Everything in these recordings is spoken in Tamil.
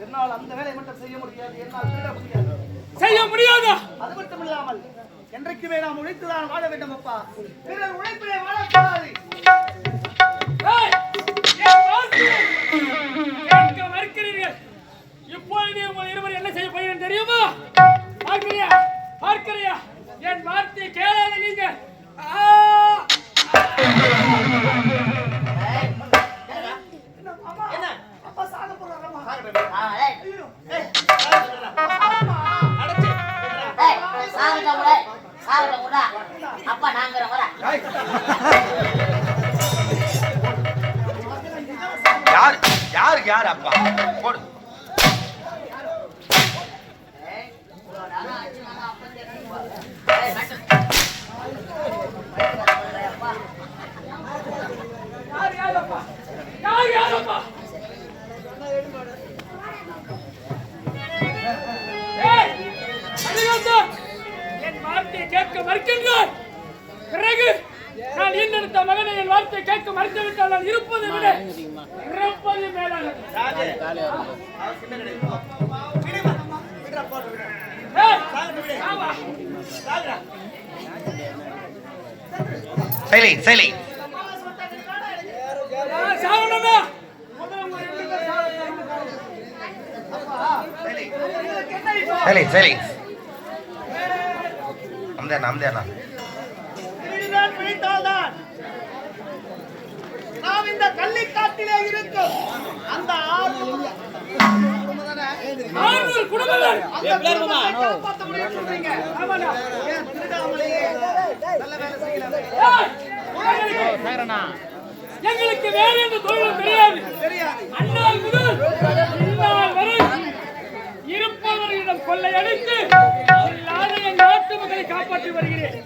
என்னால் அந்த வேலை மட்டும் செய்ய முடியாது, என்னால் விட முடியாது. செய்ய முடியாதா? அது மட்டும் இல்லாமல் என்றைக்குமே நாம் உழைத்துதான் வாழ வேண்டும் அப்பா. பிறர் உழைப்பிலே வாழக்கூடாது. மறுக்கிறீர்கள். இப்பொழுது உங்கள் இருவர் என்ன செய்ய போகிறேன் தெரியுமா? பார்க்கிறியா? என் வார்த்தையை கேளாத நீங்க. அப்பா சாக போறாரம்மா. அப்பா நாங்கிற வர யாரு அப்பா போடு. என் வார்த்தையை கேட்க மறுக்கின்றார். பிறகு நான் ஈன்றெடுத்த மகனை என் வார்த்தையை கேட்க மறுத்துவிட்டால் நான் இருப்பதை விட இறப்பது மேலானது. நாம் இந்த கள்ளிக்காட்டிலே இருக்கும் அந்த 6 குடும்பங்கள் காப்பாற்ற முடியும் சொல்றீங்க. எங்களுக்கு வேற எந்த தொழிலும் தெரியாது. அண்ணால் முதல் இந்நாள் வரை இருப்பவர்களிடம் கொள்ளையடித்து இல்லாத என் நாட்டு மக்களை காப்பாற்றி வருகிறேன்.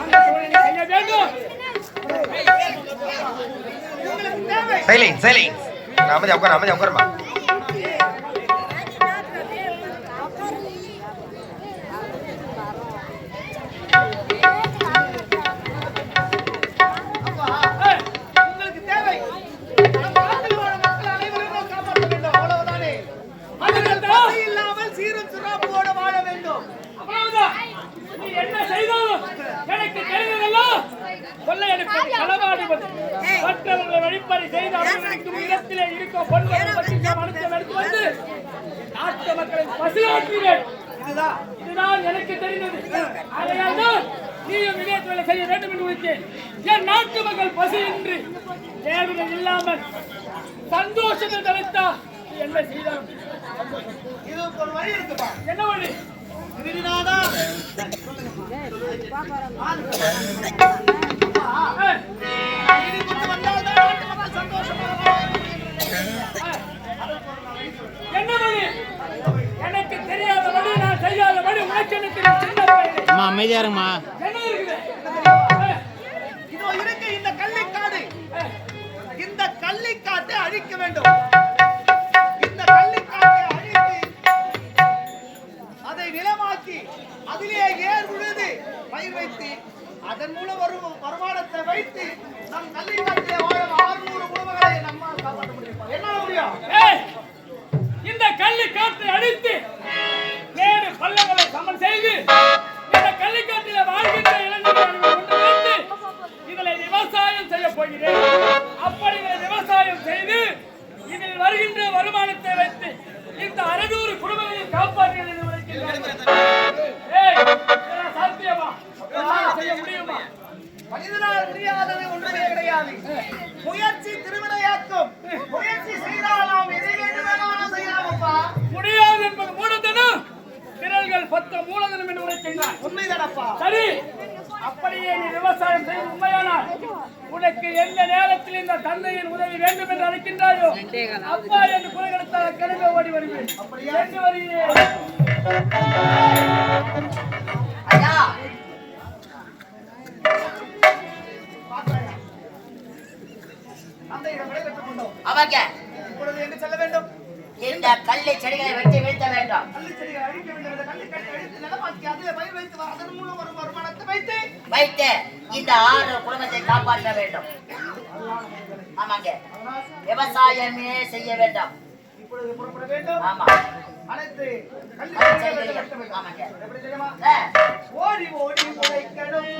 அந்த தொழிலை செய்ய வேண்டும். உட்காருமா. உங்களுக்கு தேவை மக்கள் அனைவரும் காப்பாற்ற வேண்டும். அவ்வளவுதானே. இல்லாமல் சீரும் சிறப்போட வாழ வேண்டும். அவ்வளவுதான். நீ என்ன செய்தாலும் எனக்கு தெரிந்ததெல்லாம் கொள்ளையடிப்பது, களவாடுவது, மற்றவர்களை வழிப்பறி செய்து அவர்களுக்கு இடத்திலே இருக்கும் பொன்வரை பற்றி மனத்தை எடுத்து வந்து நாட்டு மக்களை பசியாற்றுகிறேன். இதுதான் எனக்கு தெரிந்தது. அதையால்தான் நீயும் இதே தொழிலை செய்ய வேண்டும் என்று விட்டேன். என் நாட்டு மக்கள் பசியின்றி தேவையை இல்லாமல் சந்தோஷத்தை தலைத்தா என்ன செய்தாலும் இது ஒரு வழி இருக்குப்பா. என்ன வழி? என்ன வழி? எனக்கு தெரியாத வழி, நான் செய்யாத வழி உனக்கு என்ன அமைதியாருமா என்ன இருக்குது? இதோ இருக்கு இந்த கள்ளிக்காடு. இந்த கள்ளிக்காட்டை அழிக்க வேண்டும். இந்த கள்ளிக்காட்டை அழித்து அதை நிலமாக்கி அதிலே ஏர் உழுது பயிர் வைத்து அதன் மூலம் வரும் வருமானத்தை வைத்து நம் கள்ளிக்காட்டிலே வாழும் 600 குடும்பங்களை நம்மால் காப்பாற்ற முடியும். என்ன முடியும்? இந்த கள்ளிக்காட்டை அழித்து வேறு பள்ளங்களை சமன் செய்து இந்த கள்ளிக்காட்டில வாழ்கின்ற இளைஞர்களை கொண்டு வந்து இதில் விவசாயம் செய்ய போகிறேன். அப்படி விவசாயம் செய்து இதில் வருகின்ற வருமானத்தை வைத்து இந்த 600 குடும்பங்களை காப்பாற்றுகிறது. சாத்தியமா? செய்ய முடியுமா? மனிதனால் முடியாதது ஒன்றுமே கிடையாது. முயற்சி திருவினையாக்கும். முயற்சி செய்தால் நாம் எதை வேண்டுமானாலும் செய்யலாமப்பா. முடியாது என்பது மூலதனம். விரல்கள் 10 மூலதனம் என்று உரைக்கின்றார். உண்மைதானப்பா. சரி, அப்படியே நீ விவசாயம் செய்து உண்மையானால் உனக்கு எந்த நேரத்தில் இந்த தந்தையின் உதவி வேண்டும் என்று அழைக்கின்றாயோ அப்பா என்று குறை கொடுத்தால் கிளம்ப ஓடி வருவேன். எங்கு வருகிறேன்? அவங்க இப்பொழுது எங்கு செல்ல வேண்டும்? இந்த கள்ளி செடிகளை வெட்டி வீழ்த்த வேண்டும். கள்ளி செடிகளை அழிக்க வேண்டும். கள்ளிக்காட்டை அழித்து நிலமாக்கி அதிலே பயிர் வைத்து அதன் மூலம் வரும் வருமானத்தை வைத்து இந்த 6 குடும்பத்தை காப்பாற்ற வேண்டும். ஆமாங்க, விவசாயமே செய்ய வேண்டும். இப்பொழுது புறப்பட வேண்டும். ஆமா. அனைத்து கல்வி கல்வி வெட்ட வேண்டும். ஆமாங்க. எப்படி தெரியுமா? ஆ. ஓடி ஓடி உழைக்கணும்.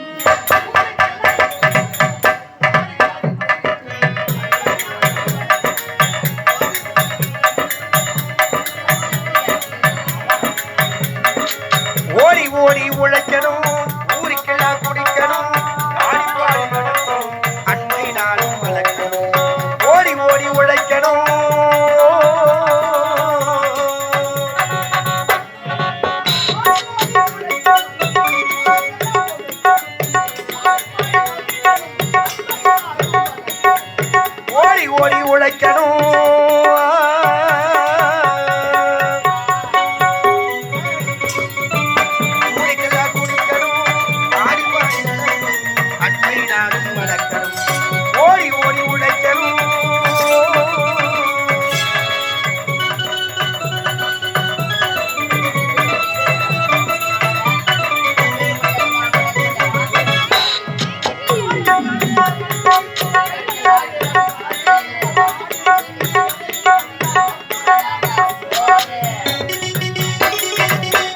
ஓடி ஓடி உழைக்கணும், ஊருக்கெல்லாம் குடிக்கணும், ஆடி பாடி நடக்கணும், அன்பை நாளும் வளர்க்கணும். ஓடி ஓடி உழைக்கணும். ஓடி ஓடி உழைக்கணும். ஓடி ஓடி உழைக்கணும்.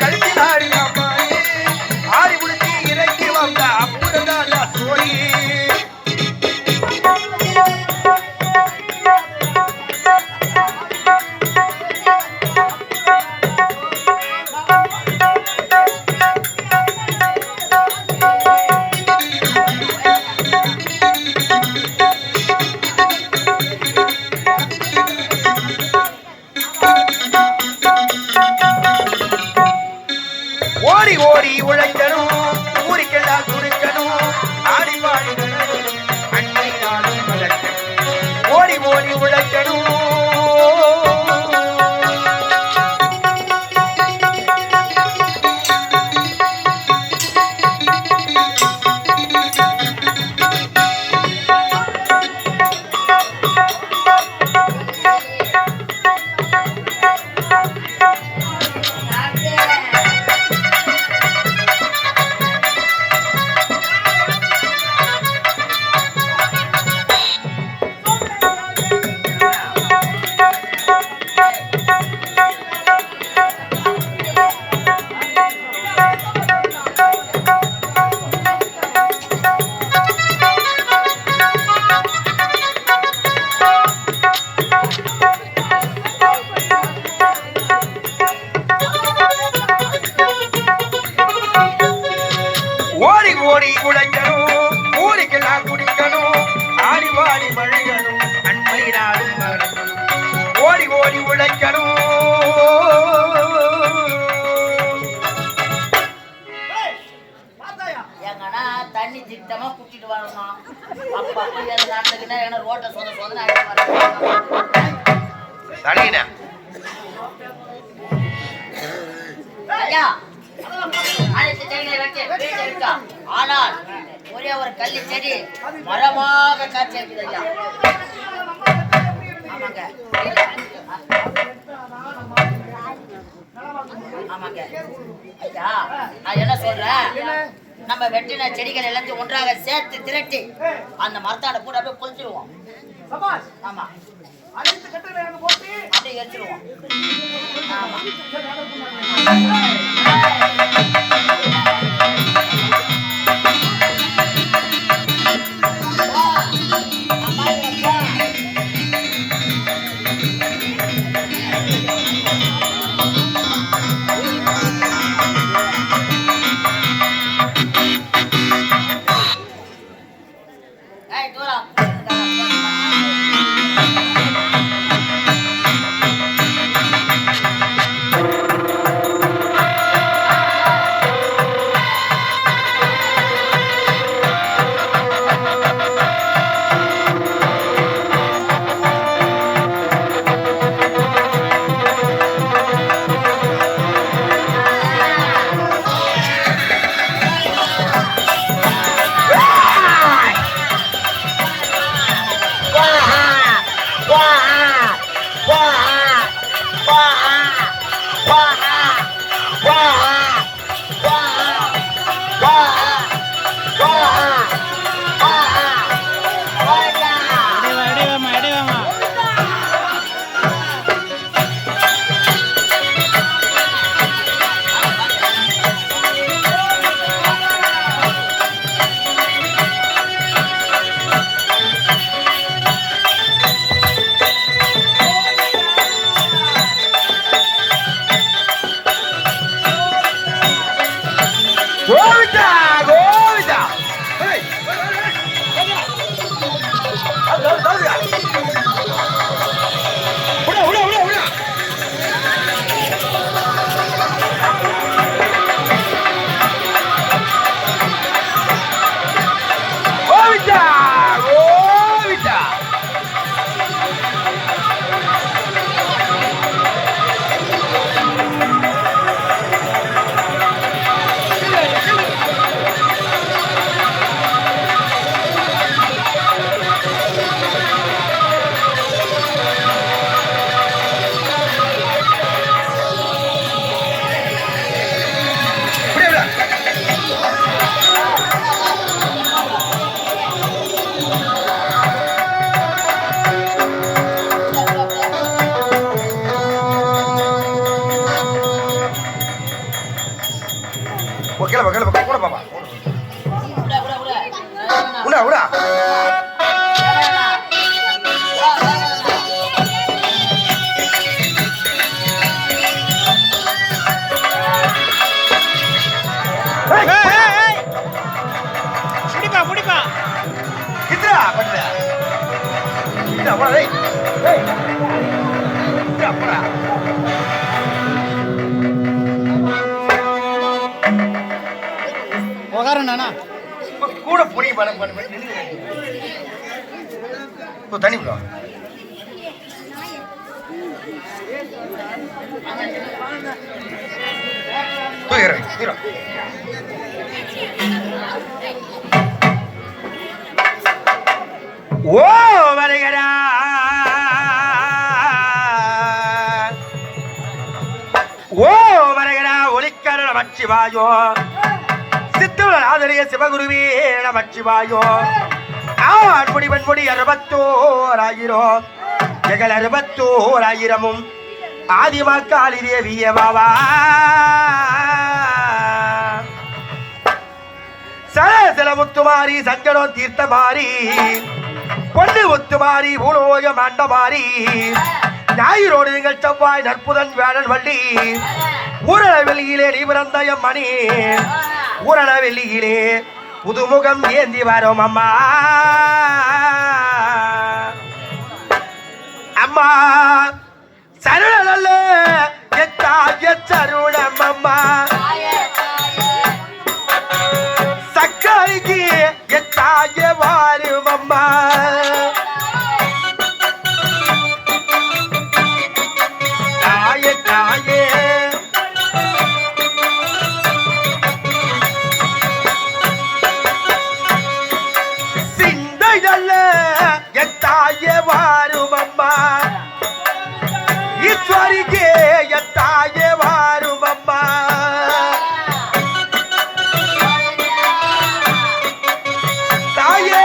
கழுத்தில் ஆடி அம்மாயே ஆடி முடிச்சு இறங்கி வந்த அப்புறம்தான் சோழி. ஓடி ஓடி உழைக்கணும், ஊருக்கெல்லாம் கொடுக்கணும், ஆடி பாடி நடக்கணும், அன்பை நாளும் வளர்க்கணும். ஓடி ஓடி உழைக்கணும். ஓடி ஓடி உழைக்கணும், ஊருக்கெல்லாம் குடிக்கணும், ஆடி பாடி மழையணும், அன்பை நாளும் மறக்கணும். ஓடி ஓடி உழைக்கணும். ஏய், பார்த்தாயா? எங்கன்னா தண்ணி திட்டமா குட்டிட்டு வரணும். அப்ப அப்ப எது நடந்துக்கிட்டா ஏன்னா ரோட்டை சொதனை ஆகிட்டு வரணும். தனியின ஐயா, அனைத்து செடிகளை வெட்டி வீட்டில் இருக்கா. ஆனால் ஒரே ஒரு கள்ளி செடி மரமாக காட்சி அளிக்குது ஐயா. ஆமாங்க ஆமாங்க ஐயா, நான் என்ன சொல்றேன், நம்ம வெட்டின செடிகள் எல்லாத்தையும் ஒன்றாக சேர்த்து திரட்டி அந்த மரத்தாட கூட அப்படியே கொளுத்திடுவோம். சபாஷ். ஆமா, அனைத்து கட்டளை அங்க போட்டு அப்படியே எரிச்சிடுவோம். ஆமா. ஏய், தூரம். கூட பாப்பா உடா உடா முடிப்பா இத்ரா பண்ற இத்ரா போடா டேய் இத்ரா போடா உகாரண்ணா கூட பொடி பணம் பண்ண தண்ணி ப்ரோ ஓ வருகிறா ஓ வருகிறா ஒலிக்கர நமச்சிவாயோ சித்தவள் ஆதரிய சிவகுருவே நமச்சிவாயோ ஆண்முடி பெண்முடி 61000 ஜெகல் 61000 ஆதிமாக்காளி தேவிய பாவா சல முத்துமாரி சங்கடம் தீர்த்தமாரி பொண்ணு முத்துமாரி பூலோக மாண்டமாரி ஞாயிறோடு நீங்கள் செவ்வாய் நற்புதன் வேடன் வள்ளி ஊரள வெள்ளியிலே நீ பிறந்தயம் மணி ஊரள வெள்ளியிலே புதுமுகம் ஏந்தி வரும் அம்மா அம்மா சருணல்ல எத்தாய சருணம் அம்மா சக்கரைக்கு எத்தாய வாரும் அம்மா தாயே தாயே சிந்தையல்ல எத்தாய வாரும் அம்மா ஈஸ்வரிக்கே எத்தாய வாரும் அம்மா தாயே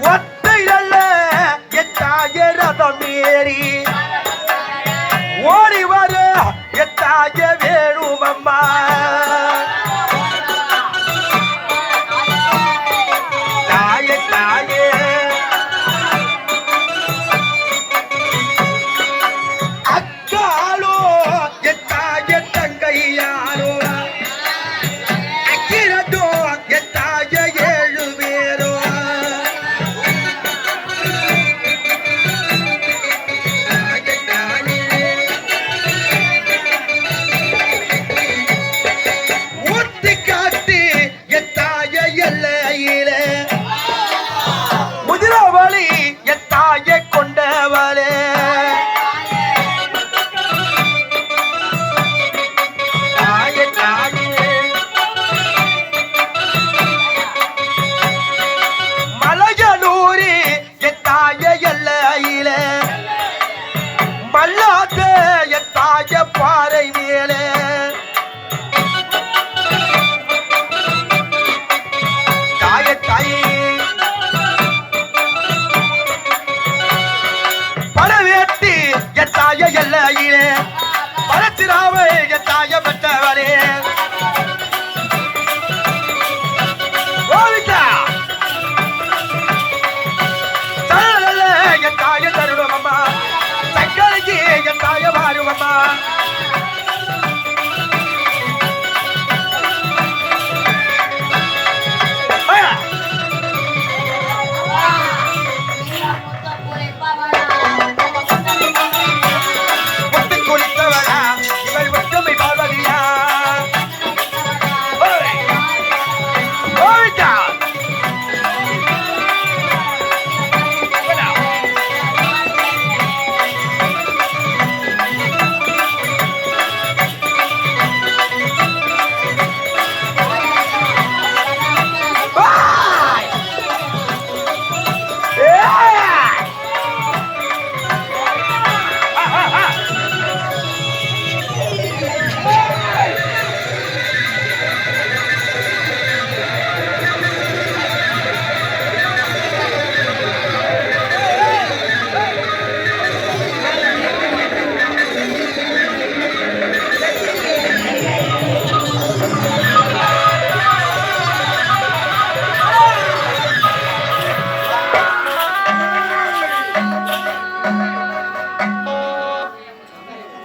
ஒத்தையல்ல எத்தாய ரதம் ஏறி ஓடி வர எத்தாய வேணும் அம்மா தாயே தாயே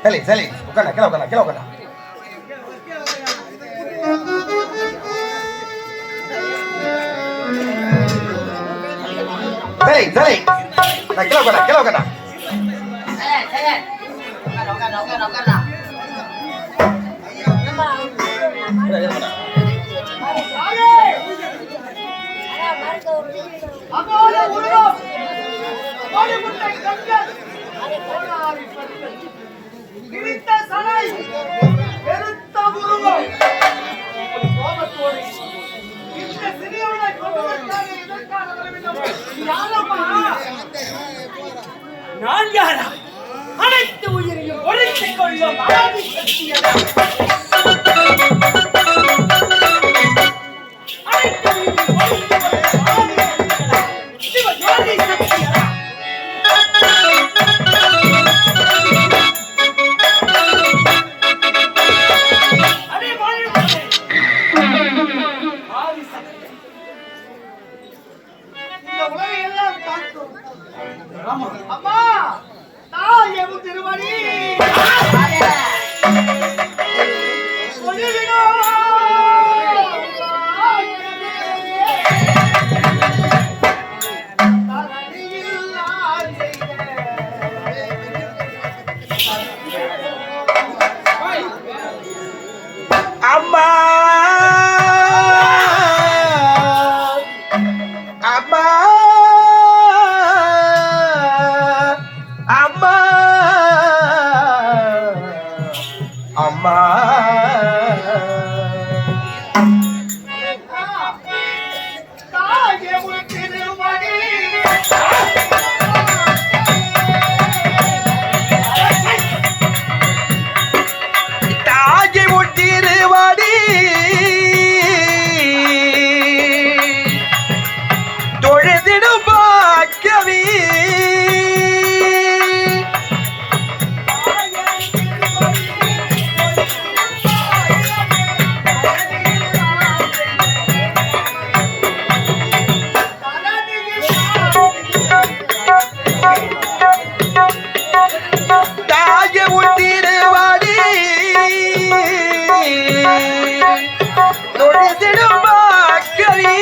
சரி சரி உட்கார கீழே உட்கார கீழே உட்கார சரி சரி கீழே உட்கார கீழே உட்கார நான் யாரா? அனைத்து உயிரையும் ஒழித்துக் கொள்ளும் ஆதி சக்தியடா. அனைத்து உயிரையும் ஒழித்துக் கொள்ளும் ஆதி சக்தியடா. சிவஜோதி சக்தியடா. அடே வாழ்வே. ஆதி சக்தி. இந்த உலகை எல்லாம் காக்கும் அம்மா தாயே திருமணி அம்மா அம்மா அம்மா அம்மா தாயே திருமணி தாயை ஒட்டிருவாடி தொழுதிடும் பாக்கியவி தாயை ஒட்டிருவாடி தொழுதிடும் பாக்கியவி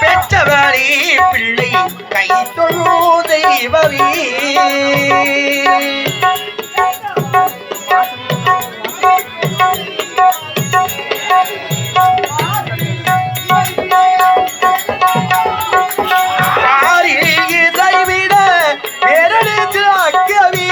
பெற்றவரே பிள்ளை கை தொழு தெய்வமே ஆரில் இதைவிட பேரழித்து அக்கவி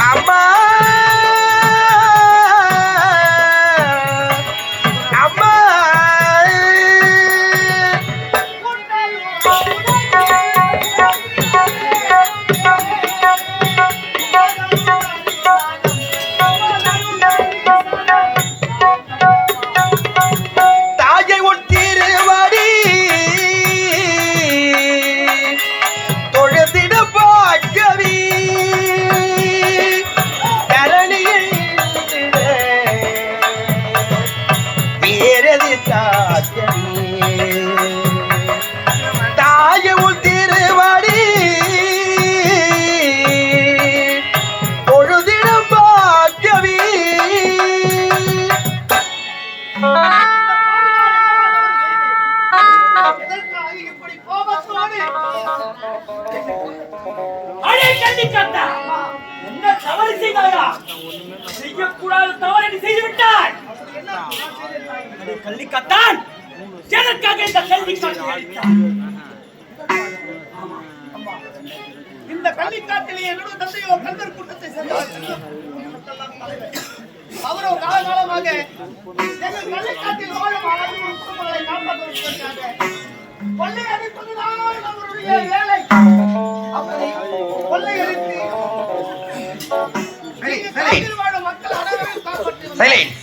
அம்மா அம்மா தாயை உன் திருவடி தொழுதிட பாக்கவி தரணியில் வேறதி சாத்தியமே தாயை உன் திருவடி தொழுதிட பாக்கவி இதற்காக இப்படி கோபத்தோடு அடே கண்டிக்கத்தா. என்ன தவறு செய்தாயா? செய்யக்கூடாத தவறு நீ செய்து விட்டாய். அடே கள்ளிக்கத்தான், எதற்காக இந்த கள்ளிக்காட்டை அழித்தாய்? இந்த கள்ளிக்காட்டிலே என்னோட தந்தையோ கந்தர் கூட்டத்தை சேர்ந்தவர். அவரோ காலகாலமாக எங்கள் கள்ளிக்காட்டில் வாழும் 600 குடும்பங்களை காப்பாற்றுவதற்காக கொள்ளை அடிப்பதுதான் அவருடைய வேலை. உலகில் வாழும் மக்கள் அனைவரையும் காப்பாற்றி சைலன்ஸ்.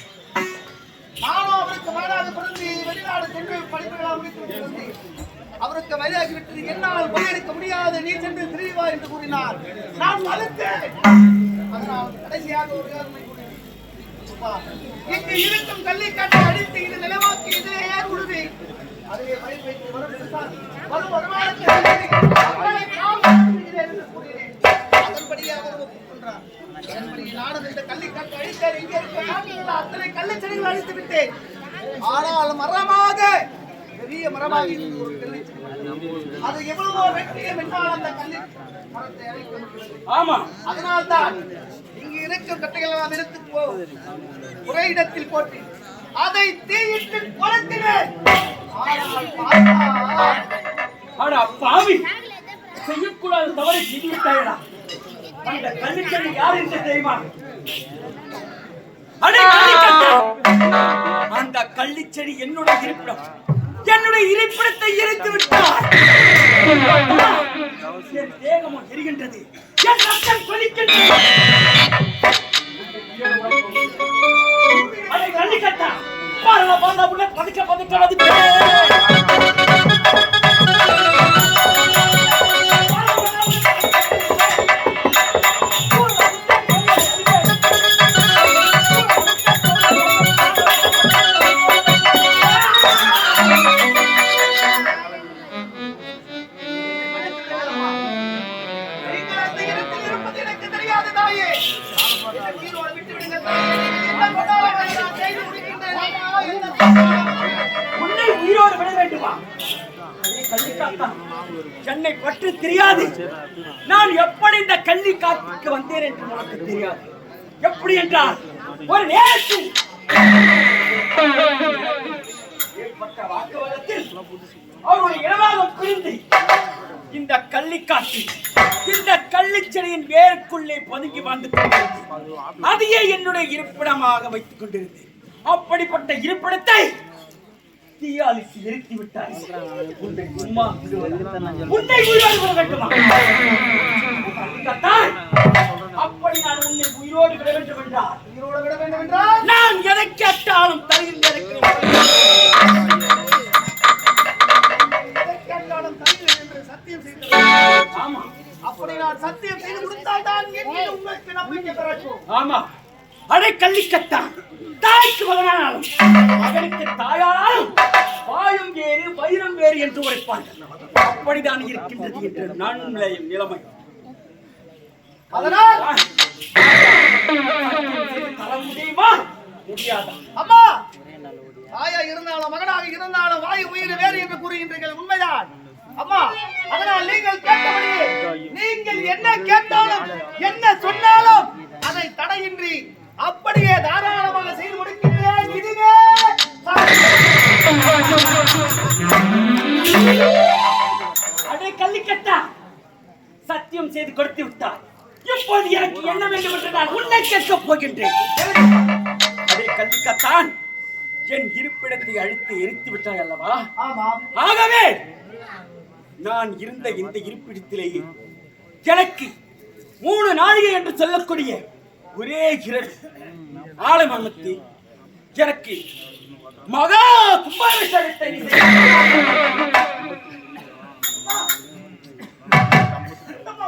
நானும் அவருக்கு மகனாக பிறந்து வெளிநாடு சென்று படிப்புகளாக முடித்து வந்து அவருக்கு வயதாகிவிட்டது, என்னால் பதிலளிக்க முடியாது, நீ சென்று திரும்பி வா என்று கூறினார். நான் மறுத்தேன். அதனால் கடைசியாக ஒரு யோசனை கூறினேன். அப்பா, இங்கு இருக்கும் கள்ளிக்காட்டை அடித்து இது நிலமாக்கி இதிலே ஏர் உழுதி அதுவே பயிர் வைத்து வரும் வருமானத்தை மக்களை காப்பாற்றுகிறேன் என்று கூறினேன். அதன்படியே அவர் ஒப்புக்கொண்டார். அதன்படியே நானும் இந்த கள்ளிக்காட்டை அழித்தேன். இங்கே இருக்க அத்தனை கள்ளிச்செடிகள் அழித்து விட்டேன். ஆனால் மரமாக பெரிய மரமாக இருந்து ஒரு கள்ளிச்செடி, அது எவ்வளவோ வெற்றியம் என்றால் அந்த கள்ளி மரத்தை அழிக்க முடியாது. ஆமா, அதனால்தான் இங்கு இருக்கும் கட்டைகள் எல்லாம் எடுத்து ஒரே இடத்தில் போட்டு அதை தீயிட்டு கொளுத்தினேன். ஆனா பாவி, செய்யக்கூடாத தவறை செய்து விட்டாயடா. அந்த கள்ளிச்செடி யார் என்று தெரியுமா? அடே கள்ளிக்கட்டா, அந்த கள்ளிச்செடி என்னுடைய இருப்பிடம், என்னுடைய இருப்பிடத்தை எரித்து விட்டார். என் தேகமும் எரிகின்றது, என் ரத்தம் கொதிக்கின்றது. அடே கள்ளிக்கட்டா, பாருங்க பாருங்க, உள்ள பதுக்க பதுக்க உன்னை உயிரோடு விட வேண்டுமா? என்னை பற்றி தெரியாது. நான் எப்படி இந்த கள்ளி காட்டுக்கு வந்தேன் என்று உனக்கு தெரியாது. எப்படி என்றால், ஒரு நேரத்தில் ஏற்பட்ட வாக்குவாதத்தில் அவருடைய இடமாக பிரிந்து இந்த கள்ளிக்காட்டு, இந்த கள்ளிச்செடியின் வேருக்குள்ளே பதுங்கி வந்து கொண்டிருந்தது. அதையே என்னுடைய இருப்பிடமாக வைத்துக் கொண்டிருந்தேன். அப்படிப்பட்ட இருப்பிடத்தை தீயாலிக்கு எரித்து விட்டாய். உன்னை சும்மா உன்னை உயிரோடு விட வேண்டுமா? அப்படி நான் உன்னை உயிரோடு விட வேண்டும் என்றால், உயிரோடு விட வேண்டும் என்றால் நான் எதை கேட்டாலும் தருகிறேன். சத்தியம் செய்து, ஆமா, அப்படி நான் சத்தியம் செய்து கொடுத்தால் தான் உங்களுக்கு நம்பிக்கை பிறக்கும். ஆமா, அடை கள்ளிக்கட்டான், தாய்க்கு மகனானாலும் மகனுக்கு தாயானாலும் வாயும் வேறு வயிறும் வேறு என்று உரைப்பார்கள். அப்படிதான் இருக்கின்றது என்று நான் நிலைமை. அதனால் தர முடியுமா? முடியாதா? அம்மா, தாயா இருந்தாலும் மகனாக இருந்தாலும் வாயு உயிர் வேறு என்று கூறுகின்றீர்கள், உண்மைதான் அம்மா. அதனால் நீங்கள் கேட்டபடியே, நீங்கள் என்ன கேட்டாலும் என்ன சொன்னாலும் அதை தடையின்றி அப்படியே தாராளமாக செய்து முடிக்கின்றேன். இதுவே அடே கள்ளிக்கட்டா, சத்தியம் செய்து கொடுத்து விட்டார். இப்போது எனக்கு என்ன வேண்டும் என்று நான் உன்னை கேட்கப் போகின்றேன். அடே கள்ளிக்கத்தான், என் இருப்பிடத்தை அழித்து எரித்து விட்டாய் அல்லவா? ஆமாம். ஆகவே நான் இருந்த இந்த இருப்பிடத்திலேயே எனக்கு 3 நாழிகை என்று சொல்லக்கூடிய ஒரே இரவு ஆலமரத்தை எனக்கு மகா கும்பாபிஷேகத்தை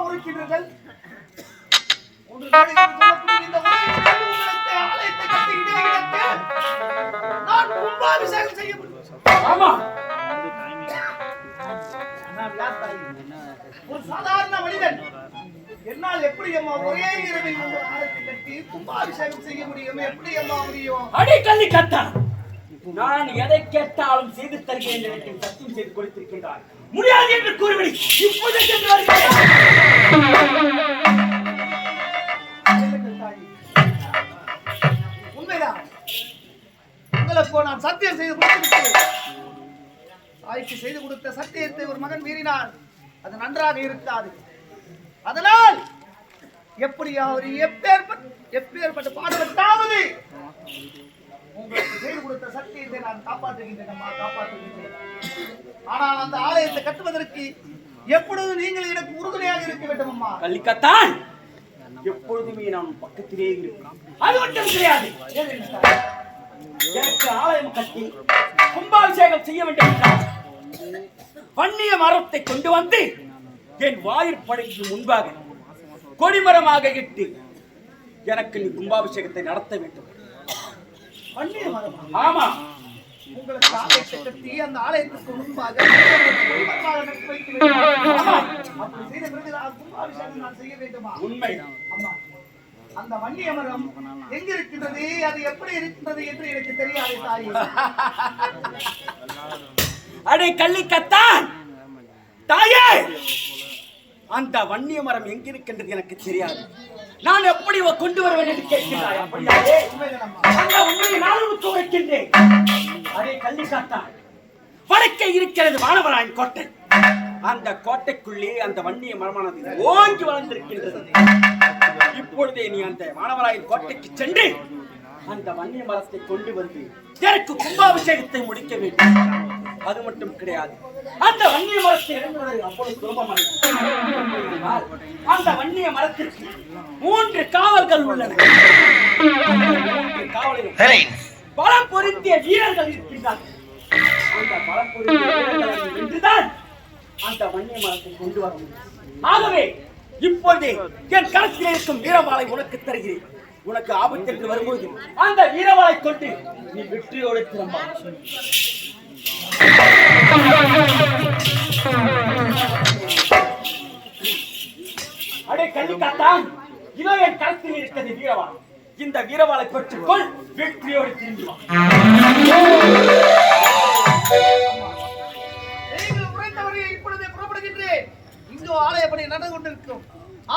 உருக்கின்றீர்கள். ஒன்று நாளைக்கு சொல்லக்கூடிய இந்த உலகத்தை ஆலயத்தை கட்டி இடத்தில் நான் கும்பாபிஷேகம் செய்ய முடியும். ஆமா, ஒரு சாதாரண மனிதன் என்னால் எப்படி அம்மா ஒரே இரவில் ஒரு ஆலயத்தை கட்டி கும்பாபிஷேகம் செய்ய முடியும்? எப்படி அம்மா முடியும்? அடி கள்ளிக்கட்டா, நான் எதை கேட்டாலும் செய்து தருகிறேன் என்று சத்தியம் செய்து கொடுத்திருக்கின்றார். முடியாது என்று கூறிவிடு. இப்போது சென்று வருகிறேன். உண்மைதான், உங்களுக்கு நான் சத்தியம் செய்து கொடுத்திருக்கிறேன். தாய்க்கு செய்து கொடுத்த சத்தியத்தை ஒரு மகன் மீறினான், அது நன்றாக இருக்காது. அதனால் எப்படியாவது எப்பேற்பட்ட பாடுபட்டாவது உங்களுக்கு செய்து கொடுத்த சத்தியத்தை நான் காப்பாற்றுகின்றேன், காப்பாற்றுகின்றேன். ஆனால் அந்த ஆலயத்தை கட்டுவதற்கு எப்பொழுது நீங்கள் எனக்கு உறுதுணையாக இருக்க வேண்டும் அம்மா. கள்ளிக்கத்தான், எப்பொழுதுமே நான் பக்கத்திலே இருக்கிறேன். அது மட்டும் கிடையாது, எனக்கு ஆலயம் கட்டி கும்பாபிஷேகம் செய்ய வேண்டும் என்றால் வன்னிய மரத்தை கொண்டு வந்து என் வாயிற்படைக்கு முன்பாக கொடிமரமாக இட்டு எனக்கு நீ கும்பாபிஷேகத்தை நடத்த வேண்டும். வன்னிய மரம்? ஆமா. உங்களுக்கு ஆலயத்தை கட்டி அந்த ஆலயத்துக்கு முன்பாக நட்டு வைக்க வேண்டும். அப்படி செய்த பிறகு கும்பாபிஷேகம் நான் செய்ய வேண்டுமா? உண்மை. ஆமா. அந்த வன்னிய மரம் எங்க இருக்கின்றது, அது எப்படி இருக்கின்றது என்று எனக்கு தெரியாது தாயே. அடே கள்ளிக்கத்தான் தாயே, அந்த வன்னிய மரம் எங்கிருக்கின்றது எனக்கு தெரியாது. நான் எப்படி கொண்டு வருவேன் என்று கேட்கிறாய். அப்படியாவே அந்த உண்மையை நான் வைக்கின்றேன். அடே கள்ளிக்கத்தான், வடக்கே இருக்கிறது வானவராயன் கோட்டை. அந்த கோட்டைக்குள்ளே அந்த வன்னிய மரமானது ஓங்கி வளர்ந்திருக்கின்றது. இப்பொழுதே நீ அந்த வானவராயன் கோட்டைக்கு சென்று அந்த வன்னிய மரத்தை கொண்டு வந்து எனக்கு கும்பாபிஷேகத்தை முடிக்க வேண்டும். அது மட்டும் கிடையாது, அந்த வன்னிய மரத்தை இறங்குவது அவ்வளவு சுலபமாக. அந்த வன்னிய மரத்திற்கு 3 காவல்கள் உள்ளன. 3 காவலிலும் பலம் பொருந்திய வீரர்கள் இருக்கின்றார்கள். அந்த பலம் பொருந்திய வீரர்களை வென்றுதான் அந்த வன்னிய மரத்தை கொண்டு வர முடியும். ஆகவே இப்பொழுதே என் கரத்தில் இருக்கும் வீரவாளை உனக்கு தருகிறேன். உனக்கு ஆபத்து என்று வரும்போது அந்த வீரவாளை கொண்டு நீ வெற்றியோடு திரும்ப. அடே கள்ளிக்காத்தான், இதோ என் கரத்தில் இருக்கிறது வீரவாள். இந்த வீரவாளை பெற்றுக்கொள், வெற்றியோடு திரும்பி வா. இப்பொழுதே புறப்படுகின்றேன். இந்தோ ஆலயப்படி நடந்து கொண்டிருக்கும்.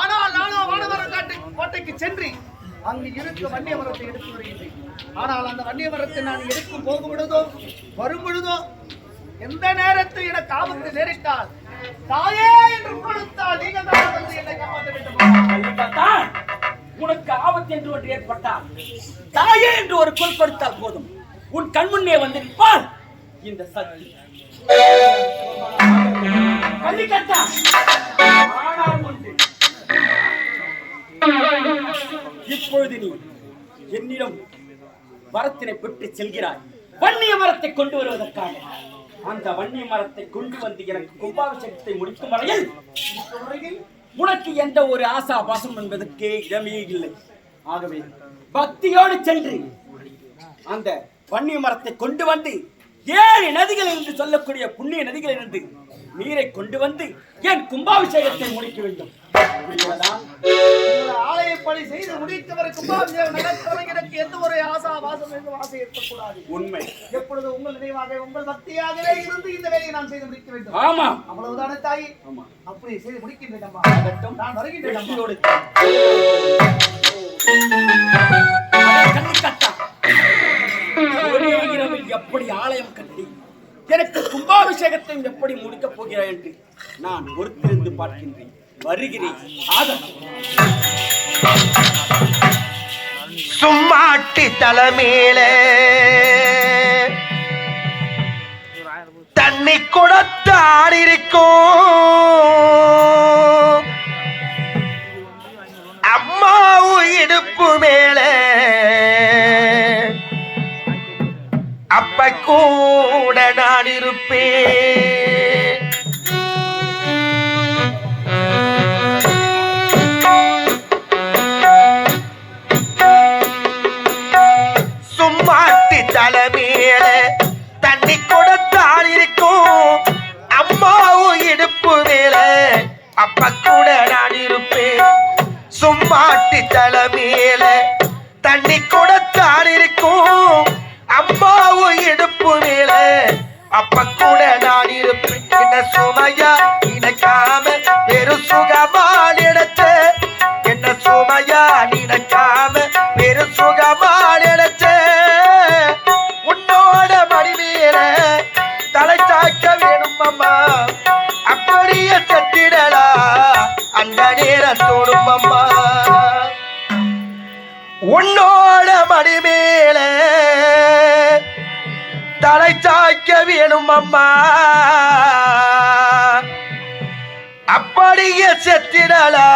ஆனால் நானோ வானவரம் கோட்டைக்கு சென்று அங்கு இருக்க வன்னிய மரத்தை எடுத்து வருகின்றேன். ஆனால் அந்த வன்னிய மரத்தை நான் எடுக்கும் போகும் பொழுதோ வரும் பொழுதோ எந்த நேரத்தில் எனக்கு ஆபத்து நேரிட்டால் தாயே என்று கொடுத்தால் நீங்கள் தான் வந்து என்னை காப்பாற்ற வேண்டும். உனக்கு ஆபத்து என்று ஒன்று ஏற்பட்டால் தாயே என்று ஒரு சொல் கொடுத்தால் போதும், உன் கண்முன்னே வந்து நிற்பால் இந்த சக்தி. கள்ளிக்கட்டா, ஆனால் ஒன்று, இப்பொழுது நீ என்னிடம் மரத்தினை பெற்று செல்கிறாய் வன்னிய மரத்தை கொண்டு வருவதற்காக. அந்த வன்னிய மரத்தை கொண்டு வந்து எனக்கு கும்பாபிஷேகத்தை முடிக்கும் வரையில் உனக்கு எந்த ஒரு ஆசா பாசம் என்பதற்கே இடமே இல்லை. ஆகவே பக்தியோடு சென்று அந்த வன்னிய மரத்தை கொண்டு வந்து 7 நதிகள் என்று சொல்லக்கூடிய புண்ணிய நதிகளிலிருந்து நீரை கொண்டு வந்து என் கும்பாபிஷேகத்தை முடிக்க வேண்டும். ஆலயப்படி செய்து முடித்தவரை கும்பாபிஷேகம் நடத்தவரை எனக்கு எந்த ஒரு ஆசா வாசம் என்று ஆசை இருக்கக்கூடாது. உண்மை. எப்பொழுது உங்கள் நினைவாக உங்கள் பக்தியாகவே இருந்து இந்த வேலையை நான் செய்து முடிக்க வேண்டும். ஆமா, அவ்வளவுதானே தாய்? ஆமா. அப்படி செய்து முடிக்கின்றேன். நான் வருகின்றேன். எப்படி ஆலயம் கட்டி எனக்கு கும்பாபிஷேகத்தை எப்படி முடிக்கப் போகிறாய் என்று நான் பொறுத்திருந்து பார்க்கின்றேன். வருகிறேன். சும்மாட்டி தலைமையில தண்ணி கொடுத்தாடி இருக்கும் அம்மாவும் இடுப்பு மேல அப்ப கூட நான் இருப்பேன். சும்மாட்டி தலைமையில தண்ணி கொடுத்தால் இருக்கும் அம்மாவும் இடுப்பு மேல அப்ப கூட நான் இருப்பேன். சும்மாட்டி தலைமையில தண்ணி கொடுத்தால் இருக்கும் அம்மாவும் இடுப்பு மேல அப்ப கூட நான் இருப்பேன். என்ன சுமையா நினைக்காம வெறு சுகமான இடத்த, என்ன சுமையா நினைக்காம வெறு சுகமான இடத்த உன்னோட மடிமேல தலை சாய்க்க வேணும் அம்மா. அப்படியே சத்திடலா அந்த நேரத்தோடும் அம்மா. உன்னோட மடிமேல தலை சாய்க்க வேணும் அம்மா. அப்படியே செத்திடலா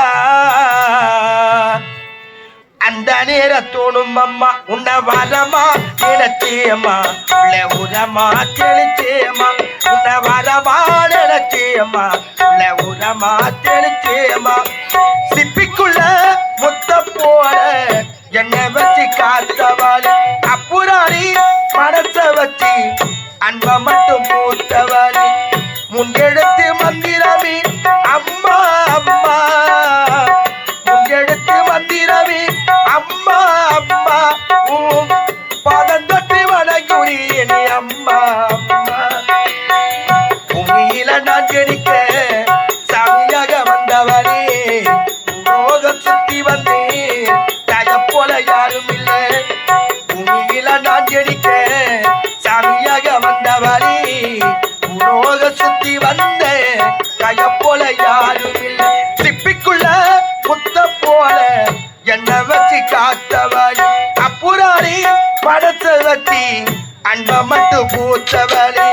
எந்த நேரத்தோணும் அம்மா உன்னை வரமா நினைச்சேம்மா உள்ள உரமா தெளிச்சேம்மா உன்னை வரமா நினைச்சேம்மா உள்ள உரமா தெளிச்சேம்மா சிப்பிக்குள்ள முத்த போல என்னை வச்சு காத்தவாளி அப்புறாரி மனச வச்சு அன்ப மட்டும் மூத்தவாளி முன்னெடுத்து மந்திரமே அம்மா அம்மா முன்னெடுத்து மந்திரமே அம்மா அம்மா பாதம் தொட்டு வணங்குறி நீ அம்மா அம்மா பூமியில நான் ஜெனிக்க சாமியாக வந்தவரே உலோகம் சுத்தி வந்தேன் தய போல யாரும் இல்லை பூமியில நான் ஜெனிக்க சாமியாக வந்தவரே உலோக சுத்தி வந்த தய போல யாரும் இல்லை சிப்பிக்குள்ள முத்த போல என்ன வச்சு காத்தவளி அப்புறாரி படத்த வச்சு அன்ப மட்டும் பூத்தவளி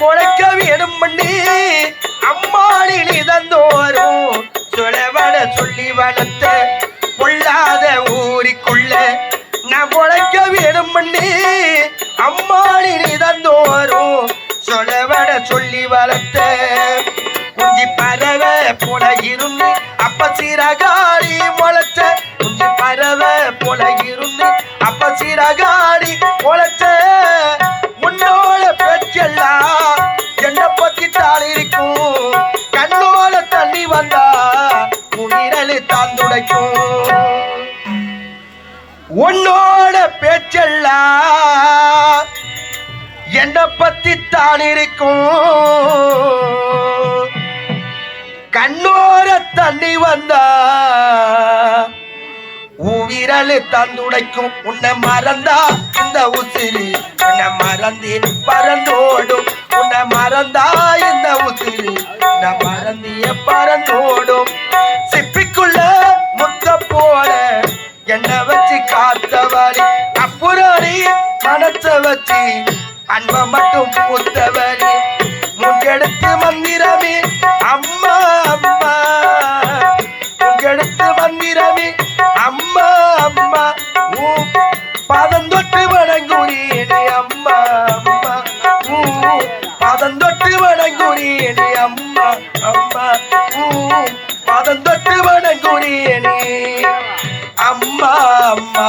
பொழைக்க வேணும் பண்ணி அம்மாளில் இதந்தோறும் சுழவட சொல்லி வளர்த்த பொல்லாத ஊரிக்குள்ள நான் பொழைக்க வேணும் பண்ணி அம்மாளில் இதந்தோறும் சுழவட சொல்லி வளர்த்த குஞ்சி பறவை போல இருந்து அப்ப சிறகாடி முளைச்ச குஞ்சி பறவை போல இருந்து அப்ப சிறகாடி முளைச்ச உன்னோட பேச்செல்லாம் என்ன பத்தி தாள் இருக்கும் கண்ணோட தண்ணி வந்தா உயிரலு தாந்துடைக்கும் உன்னோட பேச்செல்லாம் என்ன பத்தி தாள் இருக்கும் கண்ணோட தண்ணி வந்தா உயிரலு தந்துடைக்கும் உன்னை மறந்தா இந்த உசிறு உன்னை மறந்தே பறந்தோடும் உன்னை மறந்தா இந்த உசிறு உன்னை மறந்திய பறந்தோடும் சிப்பிக்குள்ள முத்த போல என்ன வச்சு காத்தவளி அப்புறாரி மனச வச்சு அன்ப மட்டும் பூத்தவளி முன்னெடுத்து மந்திரமே அம்மா அம்மா முன்னெடுத்து மந்திரமே அம்மா அம்மா பாதம் தொட்டு வணங்குறி அம்மா அம்மா பாதம் தொட்டு வணங்குறி அம்மா அம்மா பாதம் தொட்டு வணங்குறி அம்மா அம்மா